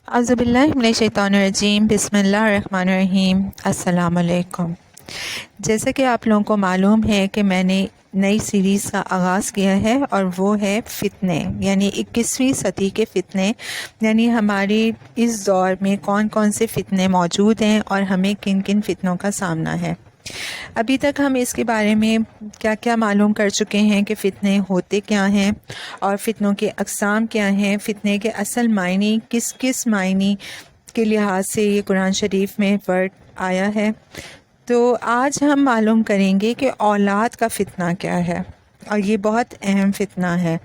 اعوذ باللہ من الشیطان الرجیم، بسم اللہ الرحمن الرحیم۔ السلام علیکم۔ جیسا کہ آپ لوگوں کو معلوم ہے کہ میں نے نئی سیریز کا آغاز کیا ہے، اور وہ ہے فتنے، یعنی 21ویں صدی کے فتنے، یعنی ہماری اس دور میں کون کون سے فتنے موجود ہیں اور ہمیں کن کن فتنوں کا سامنا ہے۔ ابھی تک ہم اس کے بارے میں کیا کیا معلوم کر چکے ہیں کہ فتنے ہوتے کیا ہیں اور فتنوں کے اقسام کیا ہیں، فتنے کے اصل معنی کس کس معنی کے لحاظ سے یہ قرآن شریف میں ورڈ آیا ہے۔ تو آج ہم معلوم کریں گے کہ اولاد کا فتنہ کیا ہے، اور یہ بہت اہم فتنہ ہے۔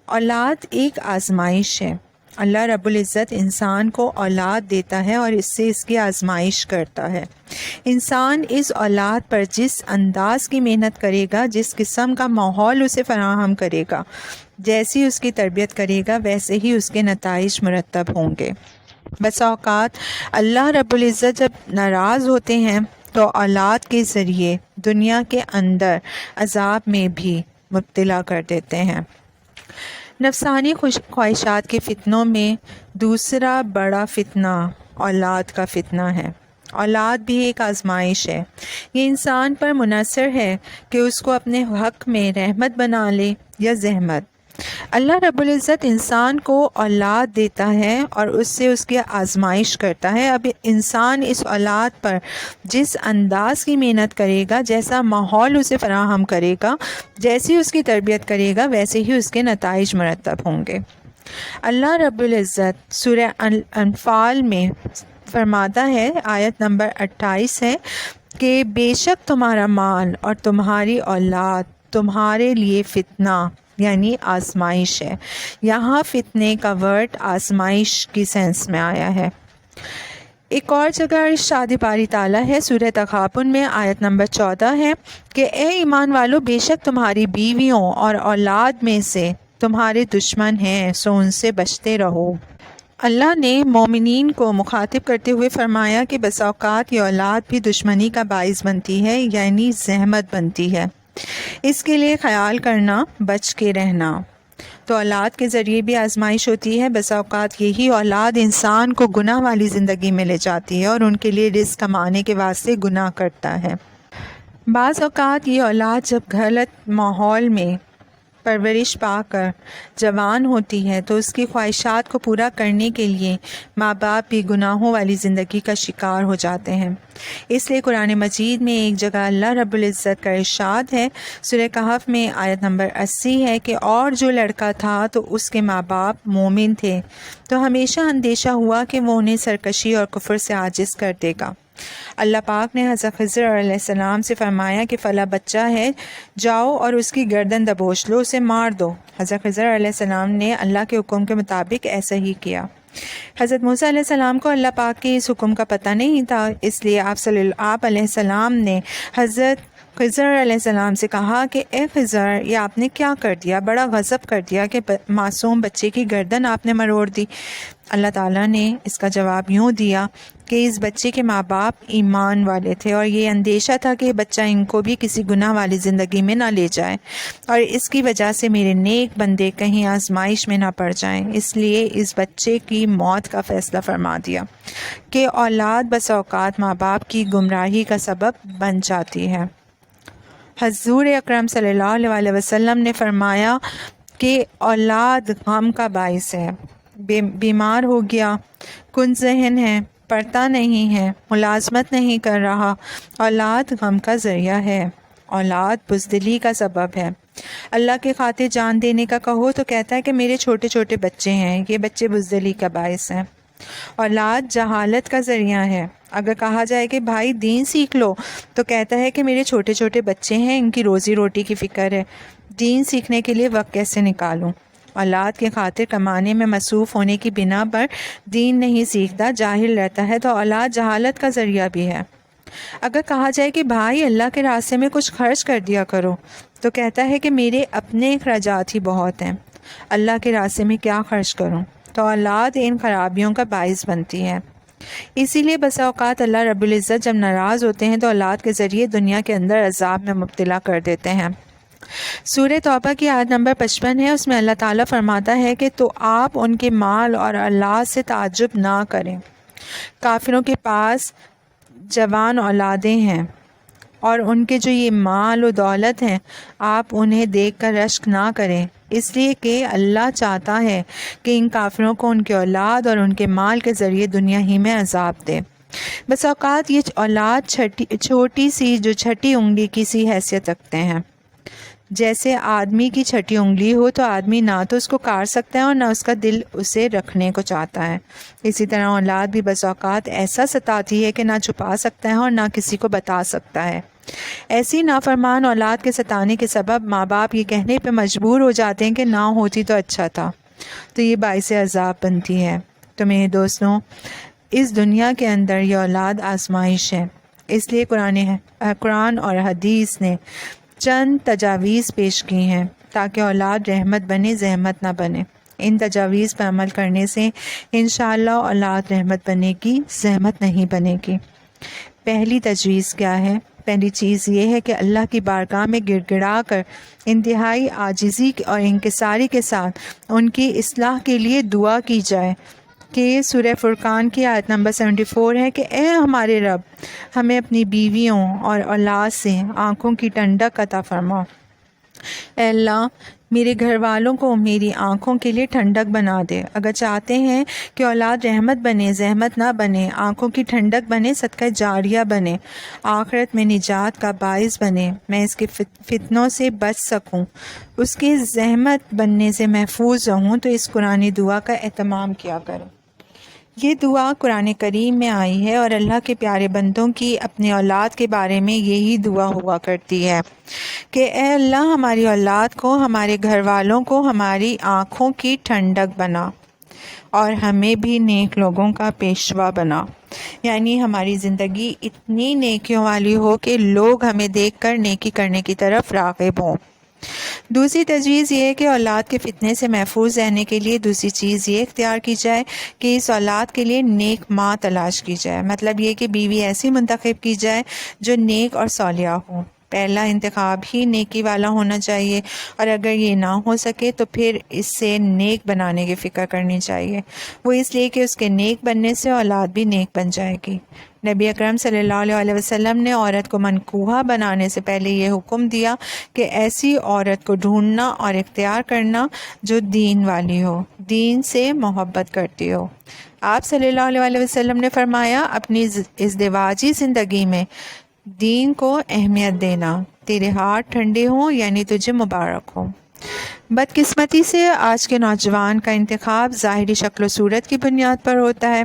اولاد ایک آزمائش ہے۔ اللہ رب العزت انسان کو اولاد دیتا ہے اور اس سے اس کی آزمائش کرتا ہے۔ انسان اس اولاد پر جس انداز کی محنت کرے گا، جس قسم کا ماحول اسے فراہم کرے گا، جیسی اس کی تربیت کرے گا، ویسے ہی اس کے نتائج مرتب ہوں گے۔ بس اوقات اللہ رب العزت جب ناراض ہوتے ہیں تو اولاد کے ذریعے دنیا کے اندر عذاب میں بھی مبتلا کر دیتے ہیں۔ نفسانی خواہشات کے فتنوں میں دوسرا بڑا فتنہ اولاد کا فتنہ ہے۔ اولاد بھی ایک آزمائش ہے۔ یہ انسان پر منحصر ہے کہ اس کو اپنے حق میں رحمت بنا لے یا زحمت۔ اللہ رب العزت انسان کو اولاد دیتا ہے اور اس سے اس کی آزمائش کرتا ہے۔ اب انسان اس اولاد پر جس انداز کی محنت کرے گا، جیسا ماحول اسے فراہم کرے گا، جیسی اس کی تربیت کرے گا، ویسے ہی اس کے نتائج مرتب ہوں گے۔ اللہ رب العزت سورہ انفال میں فرماتا ہے، آیت نمبر 28 ہے کہ بے شک تمہارا مال اور تمہاری اولاد تمہارے لیے فتنہ یعنی آزمائش ہے۔ یہاں فتنے کا ورڈ آزمائش کی سینس میں آیا ہے۔ ایک اور جگہ ارشاد باری تعالیٰ ہے، سورہ تغابن میں آیت نمبر 14 ہے کہ اے ایمان والو، بے شک تمہاری بیویوں اور اولاد میں سے تمہارے دشمن ہیں، سو ان سے بچتے رہو۔ اللہ نے مومنین کو مخاطب کرتے ہوئے فرمایا کہ بس اوقات یہ اولاد بھی دشمنی کا باعث بنتی ہے، یعنی زحمت بنتی ہے۔ اس کے لیے خیال کرنا، بچ کے رہنا۔ تو اولاد کے ذریعے بھی آزمائش ہوتی ہے۔ بس اوقات یہی اولاد انسان کو گناہ والی زندگی میں لے جاتی ہے اور ان کے لیے رزق کمانے کے واسطے گناہ کرتا ہے۔ بعض اوقات یہ اولاد جب غلط ماحول میں پرورش پا کر جوان ہوتی ہے تو اس کی خواہشات کو پورا کرنے کے لیے ماں باپ بھی گناہوں والی زندگی کا شکار ہو جاتے ہیں۔ اس لیے قرآن مجید میں ایک جگہ اللہ رب العزت کا ارشاد ہے، سورہ کہف میں آیت نمبر 80 ہے کہ اور جو لڑکا تھا تو اس کے ماں باپ مومن تھے، تو ہمیشہ اندیشہ ہوا کہ وہ انہیں سرکشی اور کفر سے عاجز کر دے گا۔ اللہ پاک نے حضرت خضر علیہ السلام سے فرمایا کہ فلاں بچہ ہے، جاؤ اور اس کی گردن دبوچ لو، اسے مار دو۔ حضرت خضر علیہ السلام نے اللہ کے حکم کے مطابق ایسا ہی کیا۔ حضرت موسیٰ علیہ السلام کو اللہ پاک کے اس حکم کا پتہ نہیں تھا، اس لیے آپ علیہ السلام نے حضرت خضر علیہ السلام سے کہا کہ اے خضر، یہ آپ نے کیا کر دیا؟ بڑا غضب کر دیا کہ معصوم بچے کی گردن آپ نے مروڑ دی۔ اللہ تعالیٰ نے اس کا جواب یوں دیا کہ اس بچے کے ماں باپ ایمان والے تھے اور یہ اندیشہ تھا کہ بچہ ان کو بھی کسی گناہ والی زندگی میں نہ لے جائے، اور اس کی وجہ سے میرے نیک بندے کہیں آزمائش میں نہ پڑ جائیں، اس لیے اس بچے کی موت کا فیصلہ فرما دیا کہ اولاد بس اوقات ماں باپ کی گمراہی کا سبب بن جاتی ہے۔ حضور اکرم صلی اللہ علیہ وسلم نے فرمایا کہ اولاد غم کا باعث ہے۔ بیمار ہو گیا، کن ذہن ہے، پڑھتا نہیں ہے، ملازمت نہیں کر رہا، اولاد غم کا ذریعہ ہے، اولاد بزدلی کا سبب ہے۔ اللہ کے خاطر جان دینے کا کہو تو کہتا ہے کہ میرے چھوٹے چھوٹے بچے ہیں، یہ بچے بزدلی کا باعث ہیں۔ اولاد جہالت کا ذریعہ ہے۔ اگر کہا جائے کہ بھائی دین سیکھ لو تو کہتا ہے کہ میرے چھوٹے چھوٹے بچے ہیں، ان کی روزی روٹی کی فکر ہے، دین سیکھنے کے لیے وقت کیسے نکالوں۔ اولاد کے خاطر کمانے میں مصروف ہونے کی بنا پر دین نہیں سیکھتا، جاہل رہتا ہے، تو اولاد جہالت کا ذریعہ بھی ہے۔ اگر کہا جائے کہ بھائی اللہ کے راستے میں کچھ خرچ کر دیا کرو تو کہتا ہے کہ میرے اپنے اخراجات ہی بہت ہیں، اللہ کے راستے میں کیا خرچ کروں، تو اولاد ان خرابیوں کا باعث بنتی ہے۔ اسی لیے بسا اوقات اللہ رب العزت جب ناراض ہوتے ہیں تو اولاد کے ذریعے دنیا کے اندر عذاب میں مبتلا کر دیتے ہیں۔ سورہ توبہ کی آیت نمبر 55 ہے، اس میں اللہ تعالیٰ فرماتا ہے کہ تو آپ ان کے مال اور اولاد سے تعجب نہ کریں۔ کافروں کے پاس جوان اولادیں ہیں اور ان کے جو یہ مال و دولت ہیں، آپ انہیں دیکھ کر رشک نہ کریں، اس لیے کہ اللہ چاہتا ہے کہ ان کافروں کو ان کے اولاد اور ان کے مال کے ذریعے دنیا ہی میں عذاب دے۔ بس اوقات یہ اولاد چھوٹی سی جو چھٹی انگلی کی سی حیثیت رکھتے ہیں۔ جیسے آدمی کی چھٹی انگلی ہو تو آدمی نہ تو اس کو کاٹ سکتا ہے اور نہ اس کا دل اسے رکھنے کو چاہتا ہے، اسی طرح اولاد بھی بس اوقات ایسا ستاتی ہے کہ نہ چھپا سکتا ہے اور نہ کسی کو بتا سکتا ہے۔ ایسی نافرمان اولاد کے ستانے کے سبب ماں باپ یہ کہنے پہ مجبور ہو جاتے ہیں کہ نہ ہوتی تو اچھا تھا، تو یہ باعث عذاب بنتی ہے۔ تو میرے دوستوں، اس دنیا کے اندر یہ اولاد آزمائش ہے، اس لیے قرآن اور حدیث نے چند تجاویز پیش کی ہیں تاکہ اولاد رحمت بنے، زحمت نہ بنے۔ ان تجاویز پر عمل کرنے سے انشاءاللہ اولاد رحمت بنے گی، زحمت نہیں بنے گی۔ پہلی تجویز کیا ہے؟ پہلی چیز یہ ہے کہ اللہ کی بارگاہ میں گڑ گڑا کر انتہائی عاجزی اور انکساری کے ساتھ ان کی اصلاح کے لیے دعا کی جائے، کہ سورہ فرقان کی آیت نمبر 74 ہے کہ اے ہمارے رب، ہمیں اپنی بیویوں اور اولاد سے آنکھوں کی ٹھنڈک عطا فرما۔ اے اللہ، میرے گھر والوں کو میری آنکھوں کے لیے ٹھنڈک بنا دے۔ اگر چاہتے ہیں کہ اولاد رحمت بنے، زحمت نہ بنے، آنکھوں کی ٹھنڈک بنے، صدقہ جاریہ بنے، آخرت میں نجات کا باعث بنے، میں اس کے فتنوں سے بچ سکوں، اس کے زحمت بننے سے محفوظ رہوں، تو اس قرآنی دعا کا اہتمام کیا کریں۔ یہ دعا قرآن کریم میں آئی ہے اور اللہ کے پیارے بندوں کی اپنی اولاد کے بارے میں یہی دعا ہوا کرتی ہے کہ اے اللہ، ہماری اولاد کو، ہمارے گھر والوں کو ہماری آنکھوں کی ٹھنڈک بنا اور ہمیں بھی نیک لوگوں کا پیشوا بنا، یعنی ہماری زندگی اتنی نیکیوں والی ہو کہ لوگ ہمیں دیکھ کر نیکی کرنے کی طرف راغب ہوں۔ دوسری تجویز یہ ہے کہ اولاد کے فتنے سے محفوظ رہنے کے لیے دوسری چیز یہ اختیار کی جائے کہ اس اولاد کے لیے نیک ماں تلاش کی جائے، مطلب یہ کہ بیوی ایسی منتخب کی جائے جو نیک اور صالحہ ہو۔ پہلا انتخاب ہی نیکی والا ہونا چاہیے، اور اگر یہ نہ ہو سکے تو پھر اس سے نیک بنانے کی فکر کرنی چاہیے، وہ اس لیے کہ اس کے نیک بننے سے اولاد بھی نیک بن جائے گی۔ نبی اکرم صلی اللہ علیہ وسلم نے عورت کو منکوحہ بنانے سے پہلے یہ حکم دیا کہ ایسی عورت کو ڈھونڈنا اور اختیار کرنا جو دین والی ہو، دین سے محبت کرتی ہو۔ آپ صلی اللہ علیہ وسلم نے فرمایا، اپنی ازدواجی زندگی میں دین کو اہمیت دینا، تیرے ہاتھ ٹھنڈے ہوں یعنی تجھے مبارک ہو۔ بدقسمتی سے آج کے نوجوان کا انتخاب ظاہری شکل و صورت کی بنیاد پر ہوتا ہے،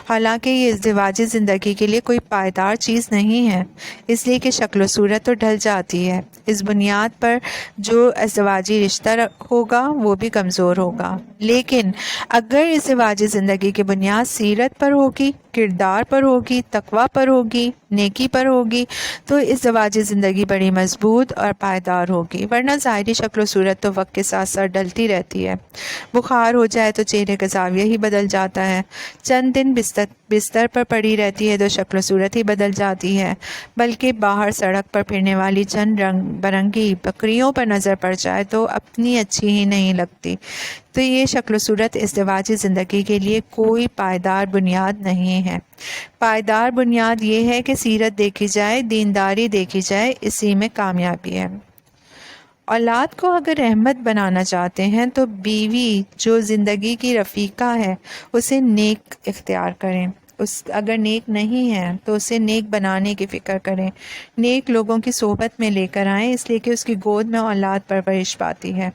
حالانکہ یہ ازدواجی زندگی کے لیے کوئی پائیدار چیز نہیں ہے، اس لیے کہ شکل و صورت تو ڈھل جاتی ہے، اس بنیاد پر جو ازدواجی رشتہ ہوگا وہ بھی کمزور ہوگا۔ لیکن اگر ازدواجی زندگی کی بنیاد سیرت پر ہوگی، کردار پر ہوگی، تقوی پر ہوگی، نیکی پر ہوگی، تو ازدواجی زندگی بڑی مضبوط اور پائیدار ہوگی، ورنہ ظاہری شکل و صورت تو وقت کے ساتھ ساتھ ڈلتی رہتی ہے۔ بخار ہو جائے تو چہرے کا زاویہ ہی بدل جاتا ہے، چند دن بستر پر پڑی رہتی ہے تو شکل و صورت ہی بدل جاتی ہے، بلکہ باہر سڑک پر پھرنے والی چند رنگ برنگی بکریوں پر نظر پڑ جائے تو اپنی اچھی ہی نہیں لگتی۔ تو یہ شکل و صورت ازدواجی زندگی کے لیے کوئی پائیدار بنیاد نہیں ہے۔ پائیدار بنیاد یہ ہے کہ سیرت دیکھی جائے، دینداری دیکھی جائے، اسی میں کامیابی ہے۔ اولاد کو اگر رحمت بنانا چاہتے ہیں تو بیوی جو زندگی کی رفیقہ ہے اسے نیک اختیار کریں، اگر نیک نہیں ہے تو اسے نیک بنانے کی فکر کریں، نیک لوگوں کی صحبت میں لے کر آئیں، اس لیے کہ اس کی گود میں اولاد پرورش پاتی ہے۔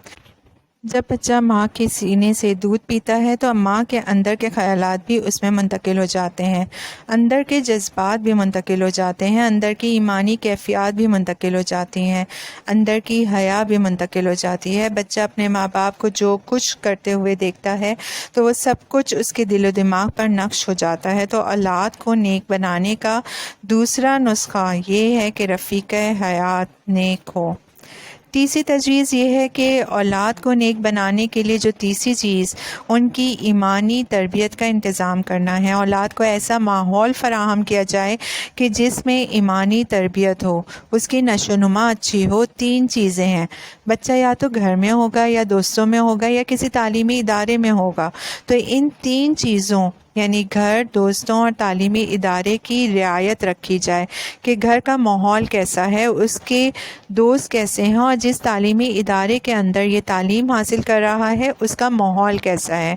جب بچہ ماں کے سینے سے دودھ پیتا ہے تو ماں کے اندر کے خیالات بھی اس میں منتقل ہو جاتے ہیں، اندر کے جذبات بھی منتقل ہو جاتے ہیں، اندر کی ایمانی کیفیات بھی منتقل ہو جاتی ہیں، اندر کی حیا بھی منتقل ہو جاتی ہے۔ بچہ اپنے ماں باپ کو جو کچھ کرتے ہوئے دیکھتا ہے تو وہ سب کچھ اس کے دل و دماغ پر نقش ہو جاتا ہے۔ تو اولاد کو نیک بنانے کا دوسرا نسخہ یہ ہے کہ رفیق حیات نیک ہو۔ تیسری تجویز یہ ہے کہ اولاد کو نیک بنانے کے لیے جو تیسری چیز ان کی ایمانی تربیت کا انتظام کرنا ہے۔ اولاد کو ایسا ماحول فراہم کیا جائے کہ جس میں ایمانی تربیت ہو، اس کی نشو و نما اچھی ہو۔ تین چیزیں ہیں، بچہ یا تو گھر میں ہوگا یا دوستوں میں ہوگا یا کسی تعلیمی ادارے میں ہوگا، تو ان تین چیزوں یعنی گھر، دوستوں اور تعلیمی ادارے کی رعایت رکھی جائے کہ گھر کا ماحول کیسا ہے، اس کے دوست کیسے ہیں، اور جس تعلیمی ادارے کے اندر یہ تعلیم حاصل کر رہا ہے اس کا ماحول کیسا ہے۔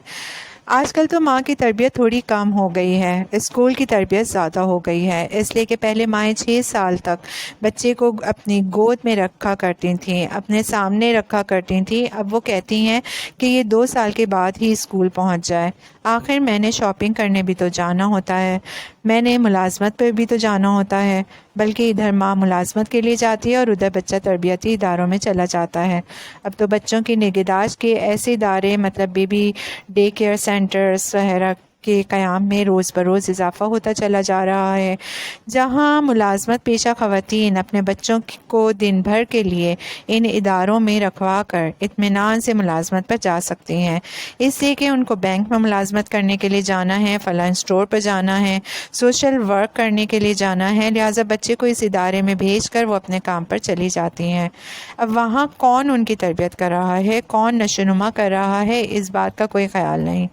آج کل تو ماں کی تربیت تھوڑی کم ہو گئی ہے، اسکول کی تربیت زیادہ ہو گئی ہے، اس لیے کہ پہلے مائیں 6 سال تک بچے کو اپنی گود میں رکھا کرتی تھیں، اپنے سامنے رکھا کرتی تھیں۔ اب وہ کہتی ہیں کہ یہ 2 سال کے بعد ہی اسکول پہنچ جائے۔ آخر میں نے شاپنگ کرنے بھی تو جانا ہوتا ہے، میں نے ملازمت پہ بھی تو جانا ہوتا ہے، بلکہ ادھر ماں ملازمت کے لیے جاتی ہے اور ادھر بچہ تربیتی اداروں میں چلا جاتا ہے۔ اب تو بچوں کی نگہداشت کے ایسے ادارے مطلب بیبی ڈے کیئر سینٹرز وغیرہ کے قیام میں روز بروز اضافہ ہوتا چلا جا رہا ہے، جہاں ملازمت پیشہ خواتین اپنے بچوں کو دن بھر کے لیے ان اداروں میں رکھوا کر اطمینان سے ملازمت پر جا سکتی ہیں، اس لیے کہ ان کو بینک میں ملازمت کرنے کے لیے جانا ہے، فلاں اسٹور پر جانا ہے، سوشل ورک کرنے کے لیے جانا ہے، لہٰذا بچے کو اس ادارے میں بھیج کر وہ اپنے کام پر چلی جاتی ہیں۔ اب وہاں کون ان کی تربیت کر رہا ہے، کون نشو و نما کر رہا ہے، اس بات کا کوئی خیال نہیں،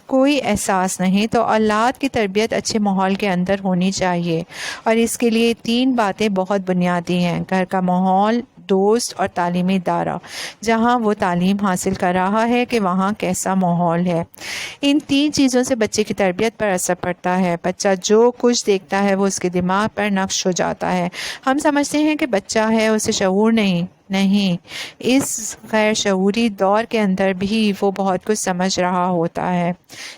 کوئی احساس نہیں۔ تو اولاد کی تربیت اچھے ماحول کے اندر ہونی چاہیے، اور اس کے لیے 3 باتیں بہت بنیادی ہیں: گھر کا ماحول، دوست اور تعلیمی ادارہ جہاں وہ تعلیم حاصل کر رہا ہے کہ وہاں کیسا ماحول ہے۔ ان 3 چیزوں سے بچے کی تربیت پر اثر پڑتا ہے۔ بچہ جو کچھ دیکھتا ہے وہ اس کے دماغ پر نقش ہو جاتا ہے۔ ہم سمجھتے ہیں کہ بچہ ہے، اسے شعور نہیں، اس غیر شعوری دور کے اندر بھی وہ بہت کچھ سمجھ رہا ہوتا ہے۔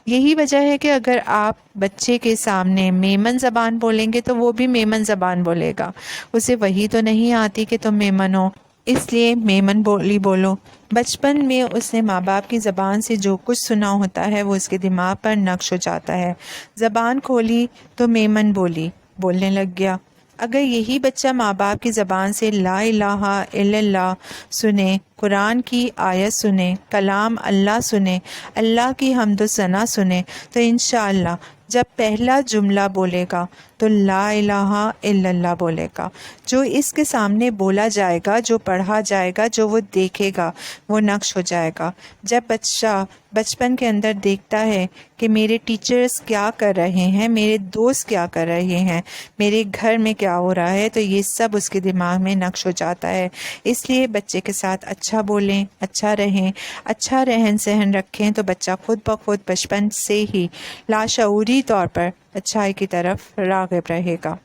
یہی وجہ ہے کہ اگر آپ بچے کے سامنے میمن زبان بولیں گے تو وہ بھی میمن زبان بولے گا، اسے وہی تو نہیں آتی کہ تم میمن ہو، اس لیے میمن بولی بولو۔ بچپن میں اس نے ماں باپ کی زبان سے جو کچھ سنا ہوتا ہے وہ اس کے دماغ پر نقش ہو جاتا ہے۔ زبان کھولی تو میمن بولنے لگ گیا۔ اگر یہی بچہ ماں باپ کی زبان سے لا الہ الا اللہ سنے، قرآن کی آیت سنے، کلام اللہ سنے، اللہ کی حمد و ثنا سنے، تو انشاءاللہ جب پہلا جملہ بولے گا تو لا الہ الا اللہ بولے گا۔ جو اس کے سامنے بولا جائے گا، جو پڑھا جائے گا، جو وہ دیکھے گا وہ نقش ہو جائے گا۔ جب بچہ بچپن کے اندر دیکھتا ہے کہ میرے ٹیچرز کیا کر رہے ہیں، میرے دوست کیا کر رہے ہیں، میرے گھر میں کیا ہو رہا ہے، تو یہ سب اس کے دماغ میں نقش ہو جاتا ہے۔ اس لیے بچے کے ساتھ اچھا بولیں، اچھا رہیں، اچھا رہن سہن رکھیں، تو بچہ خود بخود بچپن سے ہی لاشعوری طور پر اچھائی کی طرف راغب رہے گا۔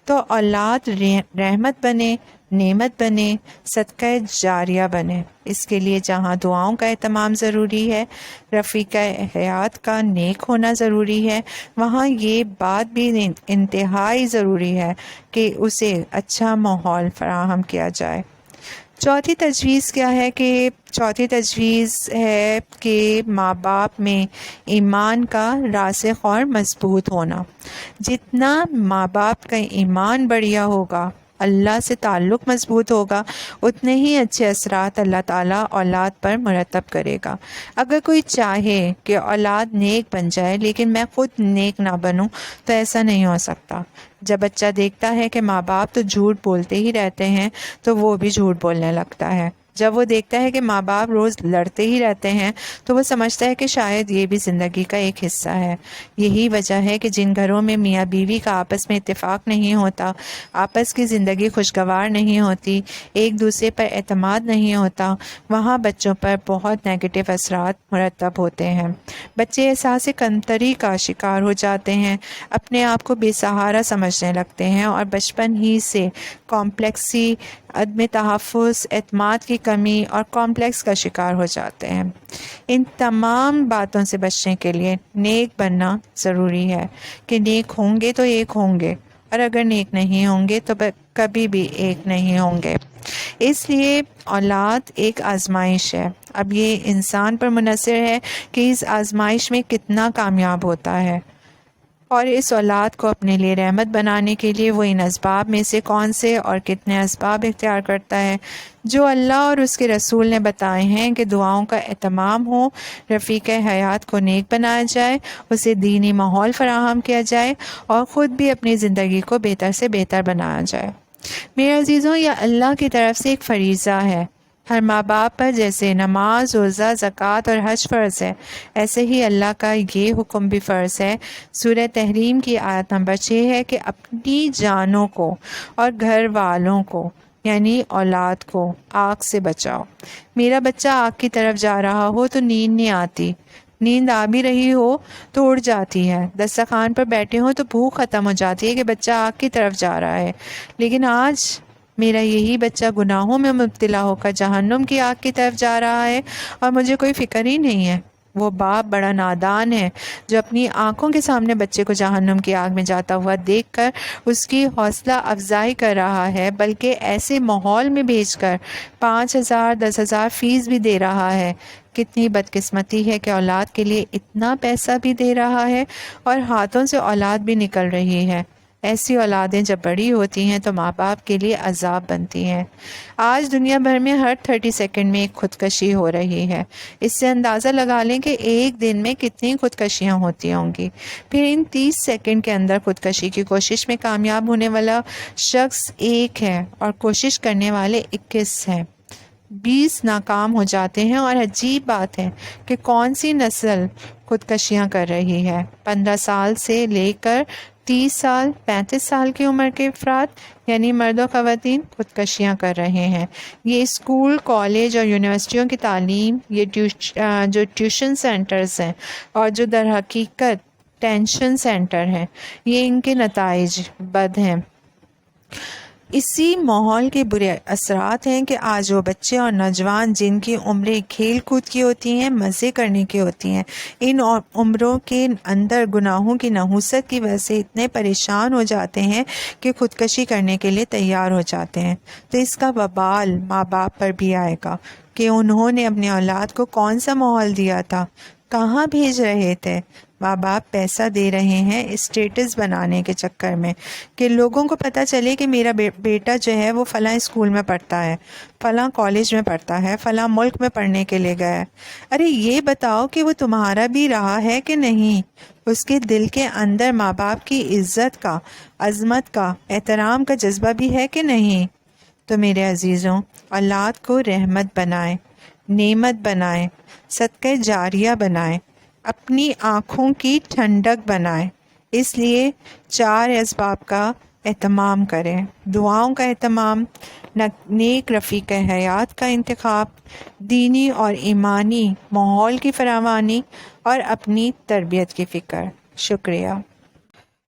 تو اولاد رحمت بنے، نعمت بنے، صدقہ جاریہ بنے، اس کے لیے جہاں دعاؤں کا اہتمام ضروری ہے، رفیق حیات کا نیک ہونا ضروری ہے، وہاں یہ بات بھی انتہائی ضروری ہے کہ اسے اچھا ماحول فراہم کیا جائے۔ چوتھی تجویز کیا ہے چوتھی تجویز ہے کہ ماں باپ میں ایمان کا راسخ اور مضبوط ہونا۔ جتنا ماں باپ کا ایمان بڑھیا ہوگا، اللہ سے تعلق مضبوط ہوگا، اتنے ہی اچھے اثرات اللہ تعالیٰ اولاد پر مرتب کرے گا۔ اگر کوئی چاہے کہ اولاد نیک بن جائے لیکن میں خود نیک نہ بنوں تو ایسا نہیں ہو سکتا۔ جب بچہ دیکھتا ہے کہ ماں باپ تو جھوٹ بولتے ہی رہتے ہیں تو وہ بھی جھوٹ بولنے لگتا ہے۔ جب وہ دیکھتا ہے کہ ماں باپ روز لڑتے ہی رہتے ہیں تو وہ سمجھتا ہے کہ شاید یہ بھی زندگی کا ایک حصہ ہے۔ یہی وجہ ہے کہ جن گھروں میں میاں بیوی کا آپس میں اتفاق نہیں ہوتا، آپس کی زندگی خوشگوار نہیں ہوتی، ایک دوسرے پر اعتماد نہیں ہوتا، وہاں بچوں پر بہت نیگیٹو اثرات مرتب ہوتے ہیں۔ بچے احساس کمتری کا شکار ہو جاتے ہیں، اپنے آپ کو بے سہارا سمجھنے لگتے ہیں اور بچپن ہی سے کمپلیکسی، عدم تحفظ، اعتماد کی کمی اور کمپلیکس کا شکار ہو جاتے ہیں۔ ان تمام باتوں سے بچنے کے لیے نیک بننا ضروری ہے کہ نیک ہوں گے تو ایک ہوں گے، اور اگر نیک نہیں ہوں گے تو کبھی بھی ایک نہیں ہوں گے۔ اس لیے اولاد ایک آزمائش ہے۔ اب یہ انسان پر منحصر ہے کہ اس آزمائش میں کتنا کامیاب ہوتا ہے۔ اور اس اولاد کو اپنے لیے رحمت بنانے کے لیے وہ ان اسباب میں سے کون سے اور کتنے اسباب اختیار کرتا ہے جو اللہ اور اس کے رسول نے بتائے ہیں کہ دعاؤں کا اہتمام ہو، رفیق حیات کو نیک بنایا جائے، اسے دینی ماحول فراہم کیا جائے اور خود بھی اپنی زندگی کو بہتر سے بہتر بنایا جائے۔ میرے عزیزوں، یہ اللہ کی طرف سے ایک فریضہ ہے۔ ہر ماں باپ پر جیسے نماز، روزہ، زکوٰۃ اور حج فرض ہے، ایسے ہی اللہ کا یہ حکم بھی فرض ہے۔ سورہ تحریم کی آیت نمبر 6 ہے کہ اپنی جانوں کو اور گھر والوں کو یعنی اولاد کو آگ سے بچاؤ۔ میرا بچہ آگ کی طرف جا رہا ہو تو نیند نہیں آتی، نیند آ بھی رہی ہو تو اڑ جاتی ہے، دسترخوان پر بیٹھے ہوں تو بھوک ختم ہو جاتی ہے کہ بچہ آگ کی طرف جا رہا ہے، لیکن آج میرا یہی بچہ گناہوں میں مبتلا ہو کر جہنم کی آگ کی طرف جا رہا ہے اور مجھے کوئی فکر ہی نہیں ہے۔ وہ باپ بڑا نادان ہے جو اپنی آنکھوں کے سامنے بچے کو جہنم کی آگ میں جاتا ہوا دیکھ کر اس کی حوصلہ افزائی کر رہا ہے، بلکہ ایسے ماحول میں بھیج کر 5,000 10,000 فیس بھی دے رہا ہے۔ کتنی بدقسمتی ہے کہ اولاد کے لیے اتنا پیسہ بھی دے رہا ہے اور ہاتھوں سے اولاد بھی نکل رہی ہے۔ ایسی اولادیں جب بڑی ہوتی ہیں تو ماں باپ کے لیے عذاب بنتی ہیں۔ آج دنیا بھر میں ہر 30 سیکنڈ میں ایک خودکشی ہو رہی ہے۔ اس سے اندازہ لگا لیں کہ ایک دن میں کتنی خودکشیاں ہوتی ہوں گی۔ پھر ان 30 سیکنڈ کے اندر خودکشی کی کوشش میں کامیاب ہونے والا شخص ایک ہے اور کوشش کرنے والے 21 ہیں۔ 20 ناکام ہو جاتے ہیں، اور عجیب بات ہے کہ کون سی نسل خودکشیاں کر رہی ہے۔ 15 سال سے لے کر 30 سال 35 سال کی عمر کے افراد یعنی مرد و خواتین خودکشیاں کر رہے ہیں۔ یہ اسکول، کالج اور یونیورسٹیوں کی تعلیم، یہ جو ٹیوشن سینٹرز ہیں اور جو در حقیقت ٹینشن سینٹر ہیں، یہ ان کے نتائج بد ہیں۔ اسی ماحول کے برے اثرات ہیں کہ آج وہ بچے اور نوجوان جن کی عمریں کھیل کود کی ہوتی ہیں، مزے کرنے کی ہوتی ہیں، ان عمروں کے اندر گناہوں کی نحوست کی وجہ سے اتنے پریشان ہو جاتے ہیں کہ خودکشی کرنے کے لیے تیار ہو جاتے ہیں۔ تو اس کا وبال ماں باپ پر بھی آئے گا کہ انہوں نے اپنی اولاد کو کون سا ماحول دیا تھا، کہاں بھیج رہے تھے۔ ماں باپ پیسہ دے رہے ہیں اسٹیٹس بنانے کے چکر میں کہ لوگوں کو پتہ چلے کہ میرا بیٹا جو ہے وہ فلاں اسکول میں پڑھتا ہے، فلاں کالج میں پڑھتا ہے، فلاں ملک میں پڑھنے کے لیے گیا ہے۔ ارے یہ بتاؤ کہ وہ تمہارا بھی رہا ہے کہ نہیں؟ اس کے دل کے اندر ماں باپ کی عزت کا، عظمت کا، احترام کا جذبہ بھی ہے کہ نہیں؟ تو میرے عزیزوں، اولاد کو رحمت بنائیں، نعمت بنائیں، صدقہ جاریہ بنائیں، اپنی آنکھوں کی ٹھنڈک بنائیں۔ اس لیے 4 اسباب کا اہتمام کریں: دعاؤں کا اہتمام، نیک رفیق حیات کا انتخاب، دینی اور ایمانی ماحول کی فراوانی، اور اپنی تربیت کی فکر۔ شکریہ۔